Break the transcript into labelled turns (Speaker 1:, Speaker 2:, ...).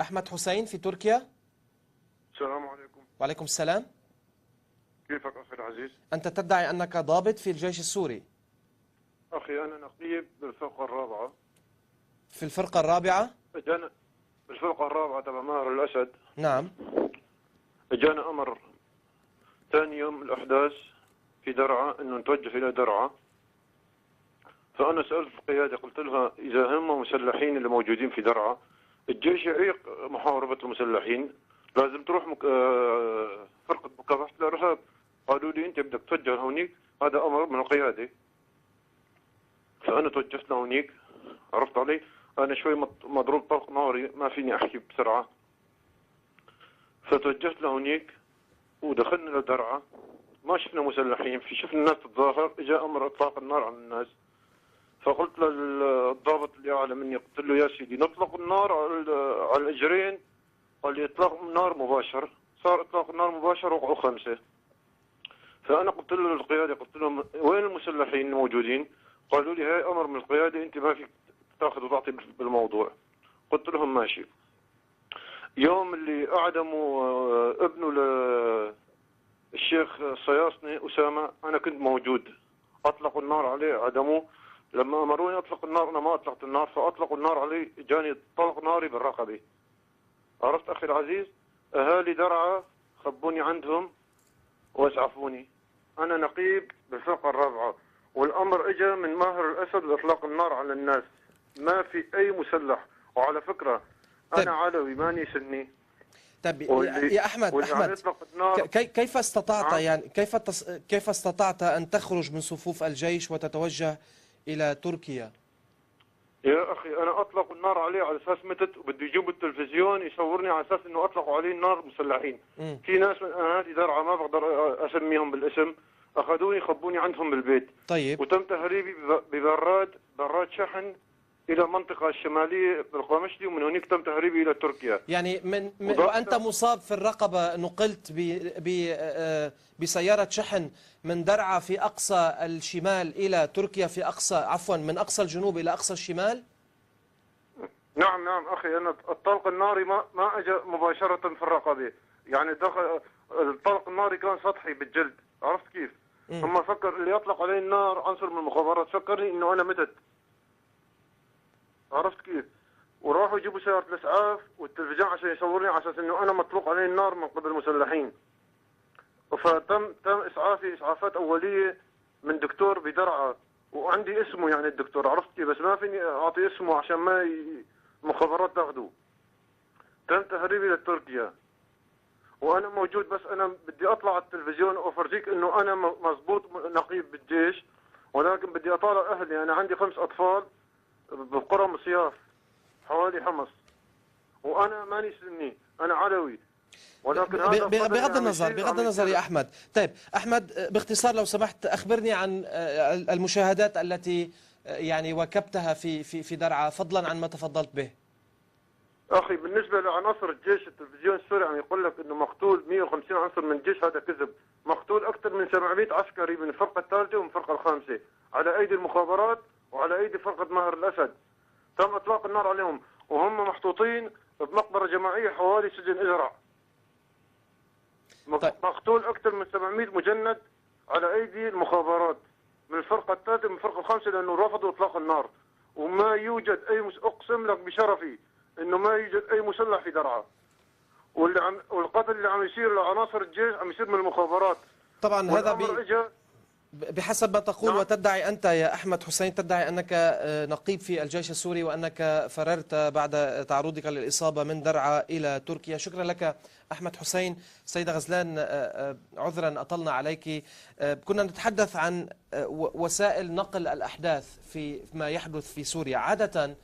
Speaker 1: أحمد حسين في تركيا.
Speaker 2: السلام عليكم.
Speaker 1: وعليكم السلام.
Speaker 2: كيفك أخي العزيز؟
Speaker 1: أنت تدعي أنك ضابط في الجيش السوري.
Speaker 2: أخي أنا نقيب بالفرقة الرابعة.
Speaker 1: في الفرقة الرابعة؟
Speaker 2: اجانا بالفرقة الرابعة تبع ماهر الأسد.
Speaker 1: نعم.
Speaker 2: اجانا أمر ثاني يوم الأحداث في درعا إنه نتوجه إلى درعا. فأنا سألت القيادة قلت لها إذا هم مسلحين اللي موجودين في درعا الجيش يعيق محاربة المسلحين، لازم تروح فرقة مكافحة الإرهاب. قالوا لي أنت بدك تتوجه هونيك، هذا أمر من القيادة. فأنا توجهت لهونيك، عرفت علي؟ أنا شوي مضروب طلق ناري ما فيني أحكي بسرعة. فتوجهت لهونيك ودخلنا لدرعا، ما شفنا مسلحين، شفنا الناس تتظاهر، إجا أمر إطلاق النار على الناس. فقلت للضابط اللي أعلى مني، قلت له يا سيدي نطلق النار على الإجرين. قال لي إطلاق النار مباشر. صار إطلاق النار مباشر، وقعوا 5. فأنا قلت له للقيادة، قلت لهم وين المسلحين الموجودين؟ قالوا لي هاي أمر من القيادة، أنت ما فيك تاخذ وتعطي بالموضوع. قلت لهم ماشي. يوم اللي أعدموا ابنه للشيخ الصياصني أسامة أنا كنت موجود، أطلقوا النار عليه عدموه. لما أمروني أطلق النار أنا ما أطلقت النار، فأطلقوا النار علي، جاني طلق ناري بالرقبة. عرفت أخي العزيز؟ أهالي درعا خبوني عندهم واسعفوني. أنا نقيب بالفرقة الرابعة، والأمر إجا من ماهر الأسد لإطلاق النار على الناس، ما في أي مسلح. وعلى فكرة أنا علوي ماني سني.
Speaker 1: طيب يا أحمد، كيف استطعت يعني كيف استطعت أن تخرج من صفوف الجيش وتتوجه إلى تركيا؟
Speaker 2: يا أخي أنا أطلقوا النار عليه على أساس متت، وبده يجيبوا التلفزيون يصورني على أساس إنه أطلقوا عليه النار مسلحين. في ناس من أهالي درعا ما بقدر أسميهم بالاسم، أخذوني خبوني عندهم بالبيت.
Speaker 1: طيب.
Speaker 2: وتم تهريبي براد شحن إلى المنطقة الشمالية بالقامشلي، ومن هناك تم تهريبي إلى تركيا.
Speaker 1: يعني وأنت مصاب في الرقبة نقلت بسيارة شحن من درعا في أقصى الشمال إلى تركيا في أقصى من أقصى الجنوب إلى أقصى الشمال؟
Speaker 2: نعم أخي، أنا الطلق الناري ما أجى مباشرة في الرقبة، يعني دخل الطلق الناري كان سطحي بالجلد. عرفت كيف؟ هم فكر اللي يطلق علي النار عنصر من المخابرات، فكرني إنه أنا متت. عرفت كيف؟ وراحوا يجيبوا سيارة الإسعاف والتلفزيون عشان يصورني على أساس إنه أنا مطلوق علي النار من قبل المسلحين. فتم إسعافي إسعافات أولية من دكتور بدرعا، وعندي اسمه يعني الدكتور، عرفت كيف؟ بس ما فيني أعطي اسمه عشان ما المخابرات تاخذه. تم تهريبي لتركيا وأنا موجود، بس أنا بدي أطلع على التلفزيون وأفرجيك إنه أنا مضبوط نقيب بالجيش، ولكن بدي أطالع أهلي. أنا عندي 5 أطفال بقرى مصياف حوالي حمص، وأنا ماني سني، أنا علوي. ولكن هذا
Speaker 1: بغض النظر يا أحمد. طيب أحمد، باختصار لو سمحت أخبرني عن المشاهدات التي يعني واكبتها في درعا، فضلا عن ما تفضلت به.
Speaker 2: أخي بالنسبة لعناصر الجيش، التلفزيون السوري عم يقول لك إنه مقتول 150 عنصر من الجيش، هذا كذب. مقتول أكثر من 700 عسكري من الفرقة الثالثة ومن الفرقة الخامسة على أيدي المخابرات وعلى أيدي فرقة ماهر الأسد. تم إطلاق النار عليهم وهم محطوطين بمقبرة جماعية حوالي سجن إزرع. مقتول أكثر من 700 مجند على أيدي المخابرات من الفرقة الثالثة ومن الفرقة الخامسة، لأنه رفضوا إطلاق النار. وما يوجد أي أقسم لك بشرفي إنه ما يوجد أي مسلح في درعا، والقتل اللي عم يصير لعناصر الجيش عم يصير من المخابرات.
Speaker 1: طبعا هذا بحسب ما تقول. نعم. وتدعي أنت يا أحمد حسين، تدعي أنك نقيب في الجيش السوري وأنك فررت بعد تعرضك للإصابة من درعا إلى تركيا. شكرا لك أحمد حسين. سيدة غزلان، عذرا أطلنا عليك. كنا نتحدث عن وسائل نقل الأحداث في ما يحدث في سوريا. عادة